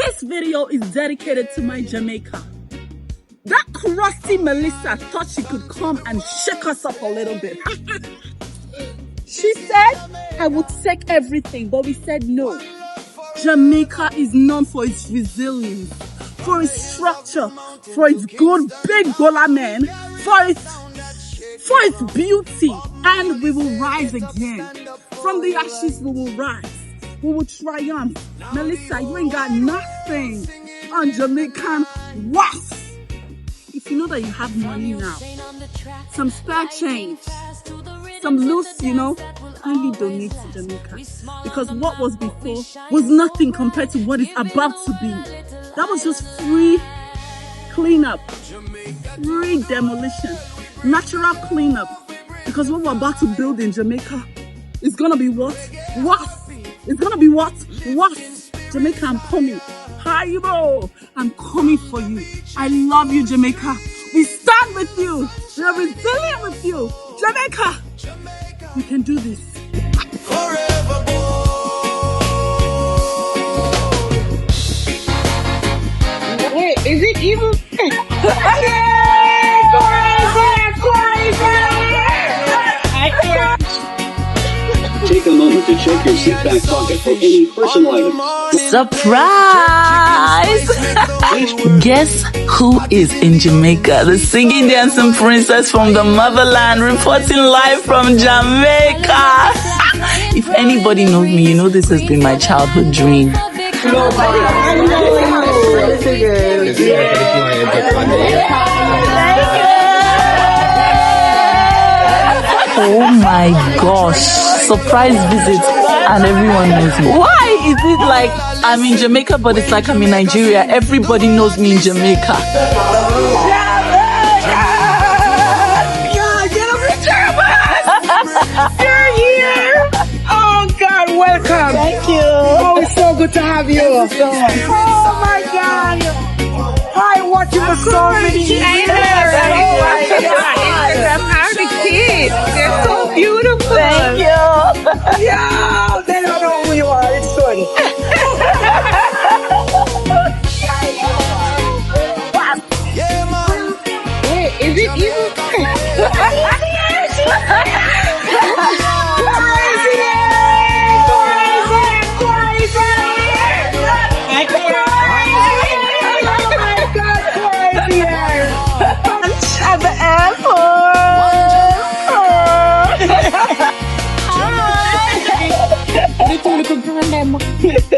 This video is dedicated to my Jamaica. That crusty Melissa thought she could come and shake us up a little bit. She said I would take everything, but we said no. Jamaica is known for its resilience, for its structure, for its good big bola men, for its beauty, and we will rise again. From the ashes we will rise. We will triumph. Melissa, you ain't got nothing on Jamaican wasp. If you know that you have money now, some spare change, some loose, kindly donate to Jamaica. Because what was before was nothing compared to what is about to be. That was just free cleanup, free demolition, natural cleanup. Because what we're about to build in Jamaica is gonna be what? Wasp. It's gonna be what? Wasp. Jamaica, I'm coming. Hi-yo, I'm coming for you. I love you, Jamaica. We stand with you. We are resilient with you. Jamaica, we can do this. Forever Wait, is it even? Take a moment to check your seat back pocket for any personal items. Surprise! Guess who is in Jamaica? The singing dancing princess from the motherland, reporting live from Jamaica. If anybody knows me, you know this has been my childhood dream. Oh my gosh, surprise visit and everyone knows me. Why is it like I'm in Jamaica but it's like I'm in Nigeria? Everybody knows me in Jamaica. You're here! Oh God, welcome! Thank you. Oh, it's so good to have you. Thank you so much. Oh my God! Hi, watching the so many years. Oh my God! Instagram, how are the kids? They're so beautiful. Thank you. Yeah, they don't know who you are. It's good. Wait, is it even? At the airport.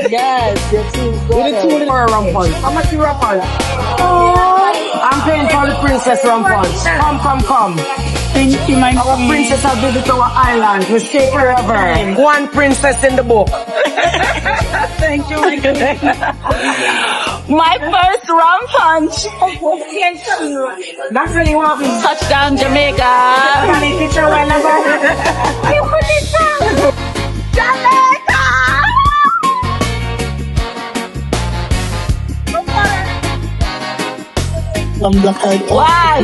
Yes, you're too good. For a rum punch. How much you rum punch? I'm paying for the princess rum punch. Come. Thank you, my Our princess has visited our island. We stay forever. One princess in the book. Thank you, my goodness. My first rum punch. That's really what we Touchdown, Jamaica. picture whenever. You put it down. Jamaica. I'm black eyed Wow.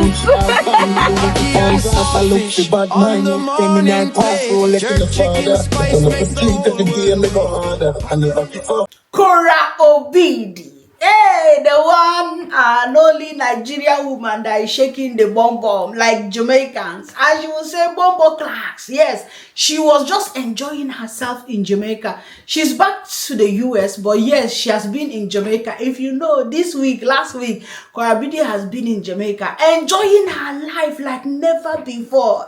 Korra Obidi. Hey, the one and only Nigerian woman that is shaking the bomb bomb like Jamaicans. As you will say, bombo clacks. Yes, she was just enjoying herself in Jamaica. She's back to the US, but yes, she has been in Jamaica. If you know, last week, Korra Obidi has been in Jamaica, enjoying her life like never before.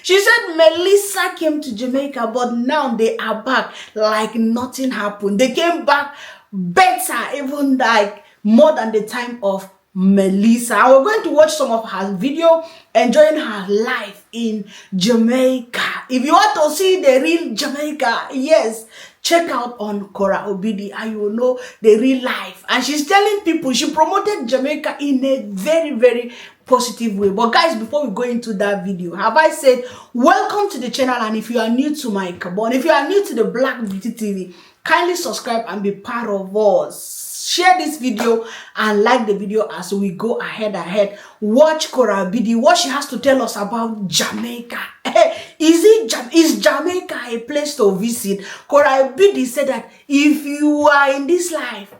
She said Melissa came to Jamaica, but now they are back like nothing happened. They came back better, even like more than the time of Melissa. And we're going to watch some of her video enjoying her life in Jamaica. If you want to see the real Jamaica, yes, check out on Korra Obidi and you will know the real life. And she's telling people, she promoted Jamaica in a very, very positive way. But guys, before we go into that video, have I said welcome to the channel? And if you are new to my carbon, if you are new to the Black Beauty TV, kindly subscribe and be part of us. Share this video and like the video as we go ahead. Watch Korra Obidi, what she has to tell us about Jamaica. Is Jamaica a place to visit? Korra Obidi said that if you are in this life,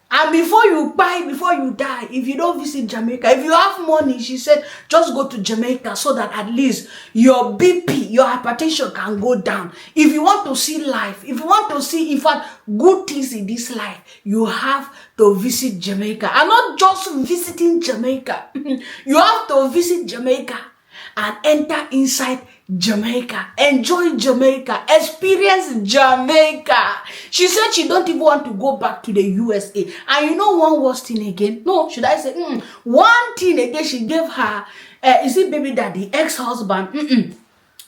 And before you buy, before you die, if you don't visit Jamaica, if you have money, she said, just go to Jamaica so that at least your BP, your hypertension can go down. If you want to see life, if you want to see, in fact, good things in this life, you have to visit Jamaica. And not just visiting Jamaica. You have to visit Jamaica and enter inside Jamaica, enjoy Jamaica, experience Jamaica. She said she don't even want to go back to the USA. And you know one worst thing again? No, should I say one thing again? She gave her, is it baby daddy, ex-husband?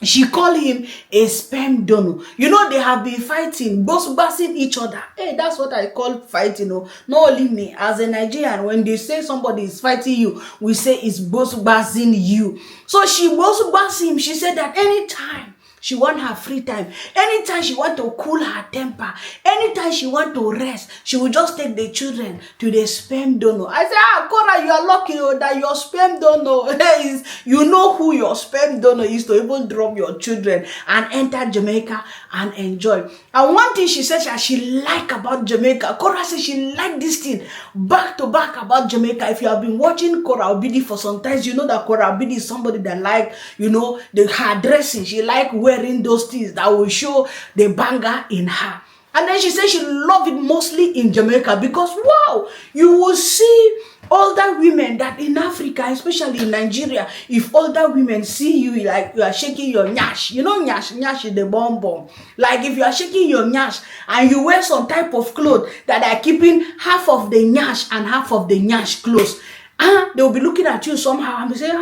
She called him a sperm donor. You know, they have been fighting, boss-bassing each other. Hey, that's what I call fighting. Not only me. As a Nigerian, when they say somebody is fighting you, we say it's boss-bassing you. So she boss-bassed him. She said that anytime she want her free time, anytime she want to cool her temper, anytime she want to rest, she will just take the children to the sperm donor. I said, Korra, you are lucky that your sperm donor is, you know who your sperm donor is, to even drop your children and enter Jamaica and enjoy. And one thing she said that she like about Jamaica, Korra said she like this thing back to back about Jamaica. If you have been watching Korra Obidi for some time, you know that Korra Obidi is somebody that like, you know, her dressing. She like wearing those things that will show the banger in her. And then she said she love it mostly in Jamaica because, wow, you will see older women that in Africa, especially in Nigeria, if older women see you like you are shaking your nyash, you know nyash is the bomb. Like if you are shaking your nyash and you wear some type of clothes that are keeping half of the nyash and half of the nyash close, they will be looking at you somehow and be saying,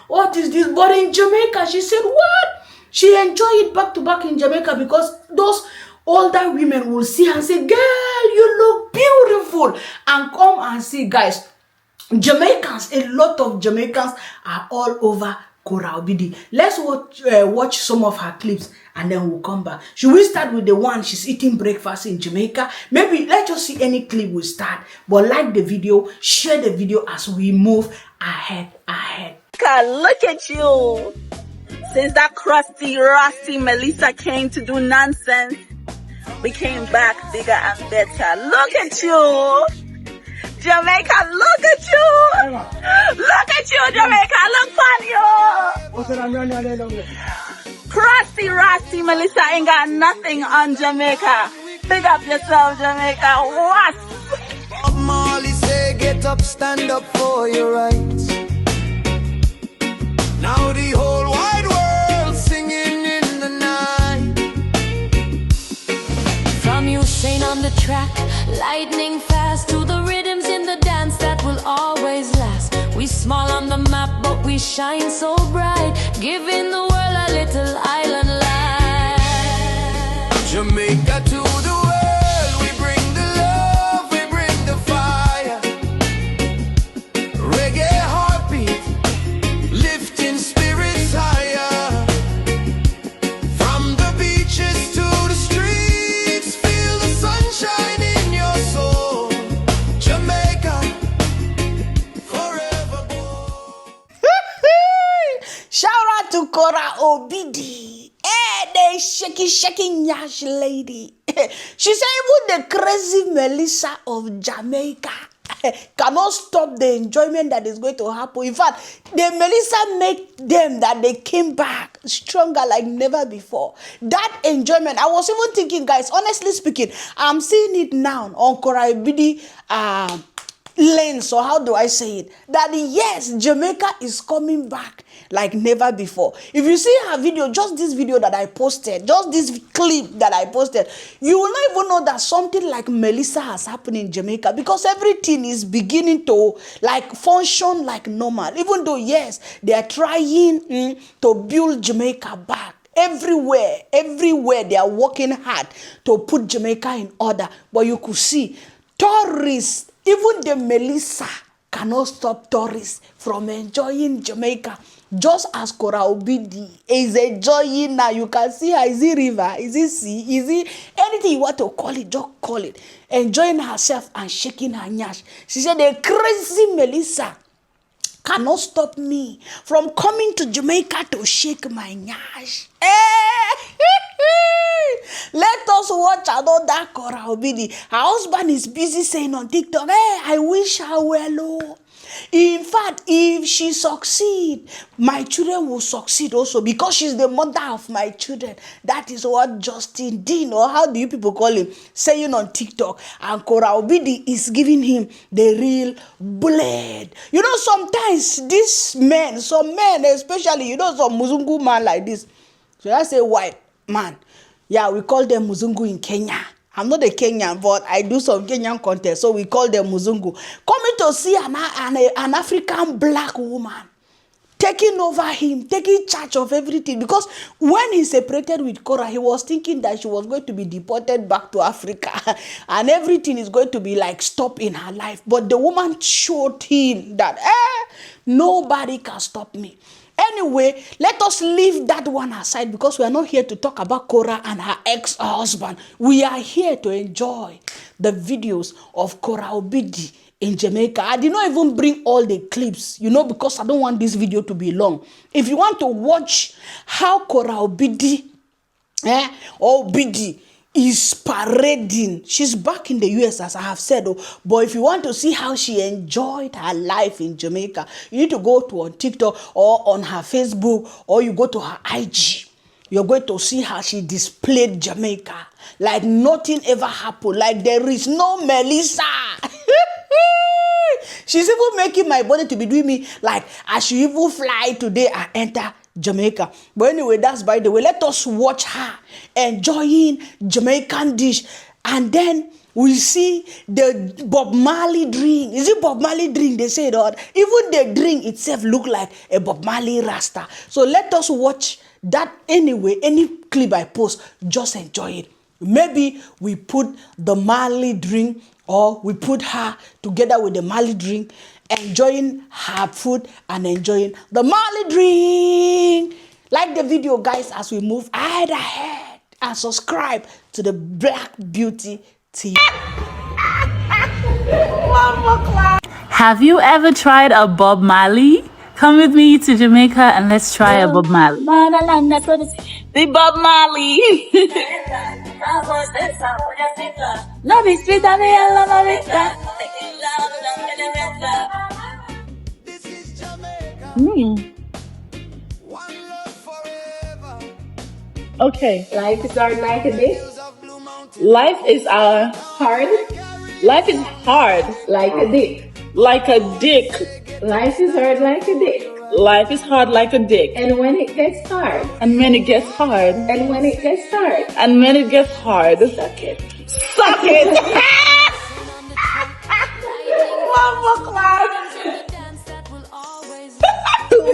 what is this? But in Jamaica, she said, what? She enjoyed it back to back in Jamaica because those older women will see her and say, girl, you look beautiful. And come and see, guys, Jamaicans, a lot of Jamaicans are all over Korra Obidi. Let's watch some of her clips and then we'll come back. Should we start with the one she's eating breakfast in Jamaica? Maybe let's just see any clip we start. But like the video, share the video as we move ahead. Look at you. Since that crusty, rusty Melissa came to do nonsense, we came back bigger and better. Look at you. Jamaica, look at you. Look at you, Jamaica. Look on you. Crusty, rusty Melissa ain't got nothing on Jamaica. Big up yourself, Jamaica. What? Molly say, get up, stand up for your rights. Now the whole wide world singing in the night. From Usain on the track, lightning fast, to the rhythms in the dance that will always last. We small on the map, but we shine so bright, giving the world a little island life. Jamaica to the world, we bring the love, we bring the fire. Reggae heartbeat, lifting spirits higher. From the beaches to the streets, feel the sunshine in your soul. Jamaica, forever bold. Shout out to Korra Obidi. The shaking yash lady. She said even the crazy Melissa of Jamaica cannot stop the enjoyment that is going to happen. In fact, the Melissa made them that they came back stronger like never before. That enjoyment, I was even thinking, guys, honestly speaking, I'm seeing it now on Korra Obidi lens, or how do I say it? That yes, Jamaica is coming back like never before. If you see her video, just this video that I posted, just this clip that I posted, you will not even know that something like Melissa has happened in Jamaica, because everything is beginning to like function like normal. Even though yes, they are trying to build Jamaica back. Everywhere they are working hard to put Jamaica in order. But you could see tourists, even the Melissa cannot stop tourists from enjoying Jamaica. Just as Korra Obidi is enjoying now. You can see her. Is it river? Is it sea? Is it anything you want to call it? Just call it. Enjoying herself and shaking her nyash. She said the crazy Melissa cannot stop me from coming to Jamaica to shake my nyash. Let us watch another Korra Obidi. Her husband is busy saying on TikTok, hey, I wish her well. Oh. In fact, if she succeed, my children will succeed also because she's the mother of my children. That is what Justin Dean, or how do you people call him, saying on TikTok. And Korra Obidi is giving him the real blade. You know, sometimes these men, some men especially, you know, some Muzungu man like this. So I say white man. Yeah, we call them Muzungu in Kenya. I'm not a Kenyan, but I do some Kenyan content, so we call them Muzungu. Coming to see an African black woman taking over him, taking charge of everything. Because when he separated with Korra, he was thinking that she was going to be deported back to Africa and everything is going to be like stop in her life. But the woman showed him that nobody can stop me. Anyway, let us leave that one aside because we are not here to talk about Korra and her ex-husband. We are here to enjoy the videos of Korra Obidi in Jamaica. I did not even bring all the clips, you know, because I don't want this video to be long. If you want to watch how Korra Obidi, Obidi is parading. She's back in the US, as I have said. But if you want to see how she enjoyed her life in Jamaica, you need to go to on TikTok or on her Facebook, or you go to her IG. You're going to see how she displayed Jamaica like nothing ever happened, like there is no Melissa. She's even making my body to be doing me like I should even fly today and enter Jamaica. But anyway, that's by the way. Let us watch her enjoying Jamaican dish, and then we see the Bob Marley drink. Is it Bob Marley drink? They say that even the drink itself look like a Bob Marley Rasta. So let us watch that anyway. Any clip I post, just enjoy it. Maybe we put the Marley drink, or we put her together with the Marley drink, enjoying her food and enjoying the Marley drink. Like the video, guys, as we move ahead, and subscribe to the Black Beauty TV. Have you ever tried a Bob Marley? Come with me to Jamaica and let's try a Bob Marley. The Bob Marley. Love is sweet, I love it. This is Jamaica. One love forever. Okay. Life is hard like a dick. Hills of Blue Mountain. Life is hard. Life is hard. Like a dick. Like a dick. Life is hard like a dick. Life is hard like a dick. And when it gets hard. And when it gets hard. And when it gets hard. And when it gets hard. Suck it. Suck it.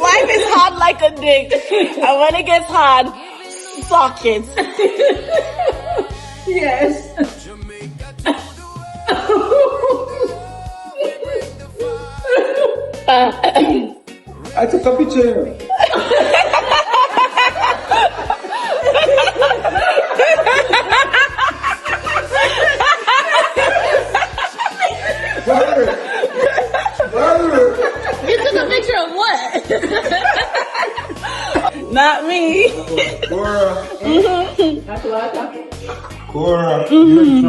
Life is hard like a dick. And when it gets hard, suck it. Yes. Jamaica to the world. I took a picture. You took a picture of what? Not me. Korra. That's what I'm talking. Korra. You're in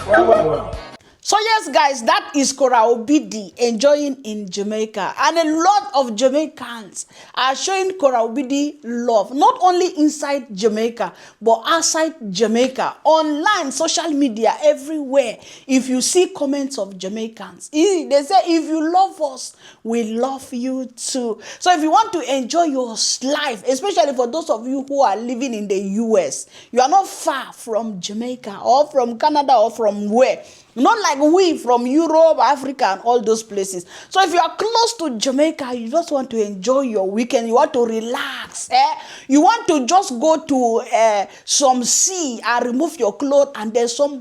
trouble. So yes, guys, that is Korra Obidi enjoying in Jamaica. And a lot of Jamaicans are showing Korra Obidi love, not only inside Jamaica, but outside Jamaica, online, social media, everywhere. If you see comments of Jamaicans, they say, if you love us, we love you too. So if you want to enjoy your life, especially for those of you who are living in the US, you are not far from Jamaica or from Canada or from where. Not like we from Europe, Africa, and all those places. So if you are close to Jamaica, you just want to enjoy your weekend, you want to relax, you want to just go to some sea and remove your clothes, and then some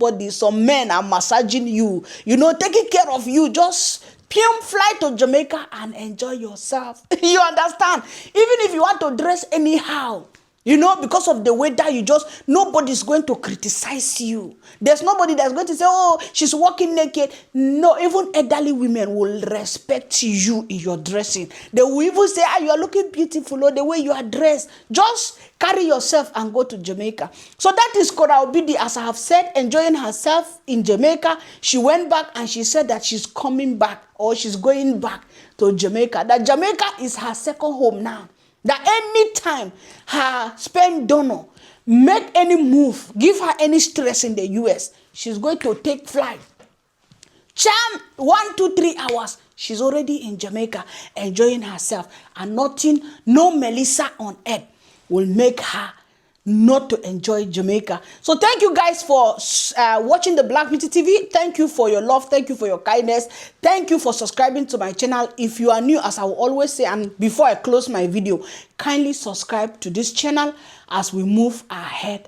men are massaging you, you know, taking care of you, just fly to Jamaica and enjoy yourself. You understand? Even if you want to dress anyhow, You know, because of the way that nobody's going to criticize you. There's nobody that's going to say, oh, she's walking naked. No, even elderly women will respect you in your dressing. They will even say, you are looking beautiful, or the way you are dressed. Just carry yourself and go to Jamaica. So that is Korra Obidi, as I have said, enjoying herself in Jamaica. She went back and she said that she's coming back, or she's going back to Jamaica. That Jamaica is her second home now. That anytime her sperm donor make any move, give her any stress in the US, she's going to take flight. Charm 1, 2, 3 hours. She's already in Jamaica enjoying herself. And nothing, no Melissa on earth will make her not to enjoy Jamaica. So thank you guys for watching the Black Beauty TV. Thank you for your love. Thank you for your kindness. Thank you for subscribing to my channel. If you are new, as I will always say, and before I close my video, kindly subscribe to this channel as we move ahead.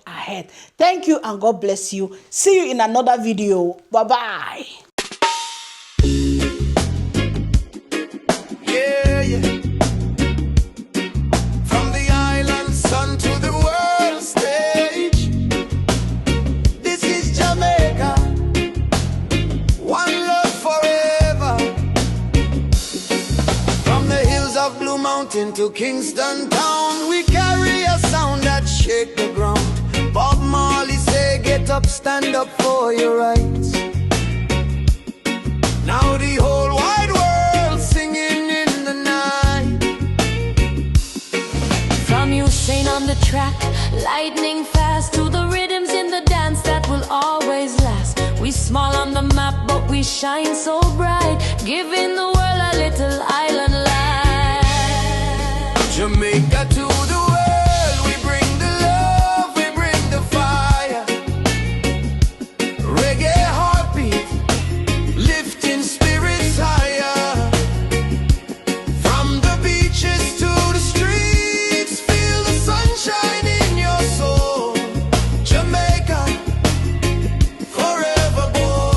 Thank you and God bless you. See you in another video. Bye-bye. Yeah. From the island sun to the world stage, this is Jamaica, one love forever. From the hills of Blue Mountain to Kingston town, we carry a sound that shake the ground. Bob Marley say, get up, stand up for your rights. Now the whole wide world singing in the night. From Usain on the track, lightning fast, to the rhythms in the dance that will always last. We small on the map, but we shine so bright, giving the world a little island life. Jamaica to the world, we bring the love, we bring the fire. Reggae heartbeat, lifting spirits higher. From the beaches to the streets, feel the sunshine in your soul. Jamaica, forever bold.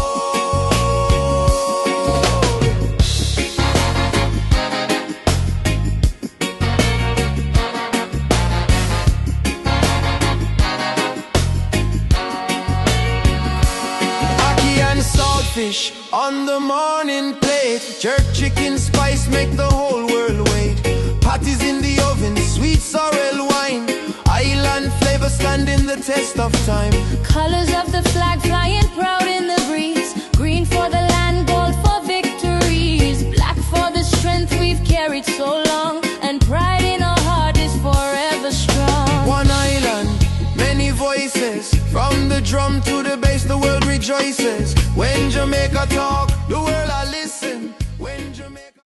Ackee and saltfish on the morning plate, jerk chicken spice make the whole world wait. Patties in the oven, sweet sorrel wine, island flavor standing the test of time. Colors of the flag flying proud in the breeze, green for the land, gold for victories, black for the strength we've carried so long, and pride in our heart is forever strong. One island, many voices, from the drum to the bass the world rejoices. When Jamaica talk, the world I listen.